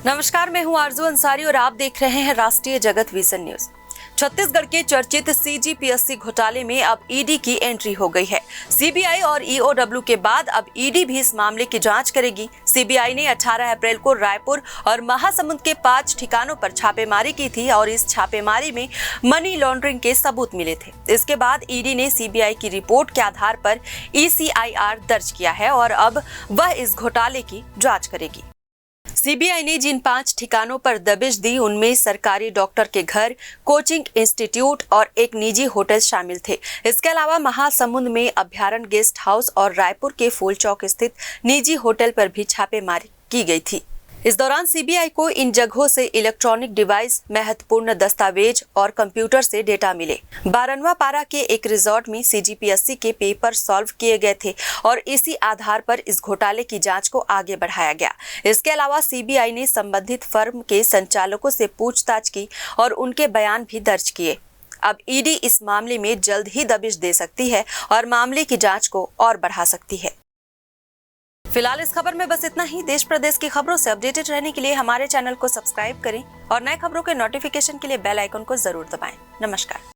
नमस्कार, मैं हूं आरजू अंसारी और आप देख रहे हैं राष्ट्रीय जगत विजन न्यूज। छत्तीसगढ़ के चर्चित सीजीपीएससी घोटाले में अब ईडी की एंट्री हो गई है। सीबीआई और ईओडब्ल्यू के बाद अब ईडी भी इस मामले की जांच करेगी। सीबीआई ने 18 अप्रैल को रायपुर और महासमुंद के 5 ठिकानों पर छापेमारी की थी और इस छापेमारी में मनी लॉन्ड्रिंग के सबूत मिले थे। इसके बाद ईडी ने सीबीआई की रिपोर्ट के आधार पर ECIR दर्ज किया है और अब वह इस घोटाले की जांच करेगी। सीबीआई ने जिन 5 ठिकानों पर दबिश दी उनमें सरकारी डॉक्टर के घर, कोचिंग इंस्टीट्यूट और एक निजी होटल शामिल थे। इसके अलावा महासमुंद में अभ्यारण्य गेस्ट हाउस और रायपुर के फूल चौक स्थित निजी होटल पर भी छापेमारी की गई थी। इस दौरान सीबीआई को इन जगहों से इलेक्ट्रॉनिक डिवाइस, महत्वपूर्ण दस्तावेज और कंप्यूटर से डेटा मिले। बारनवा पारा के एक रिजॉर्ट में सीजीपीएससी के पेपर सॉल्व किए गए थे और इसी आधार पर इस घोटाले की जांच को आगे बढ़ाया गया। इसके अलावा सीबीआई ने संबंधित फर्म के संचालकों से पूछताछ की और उनके बयान भी दर्ज किए। अब ईडी इस मामले में जल्द ही दबिश दे सकती है और मामले की जांच को और बढ़ा सकती है। फिलहाल इस खबर में बस इतना ही। देश प्रदेश की खबरों से अपडेटेड रहने के लिए हमारे चैनल को सब्सक्राइब करें और नए खबरों के नोटिफिकेशन के लिए बेल आइकन को जरूर दबाएं। नमस्कार।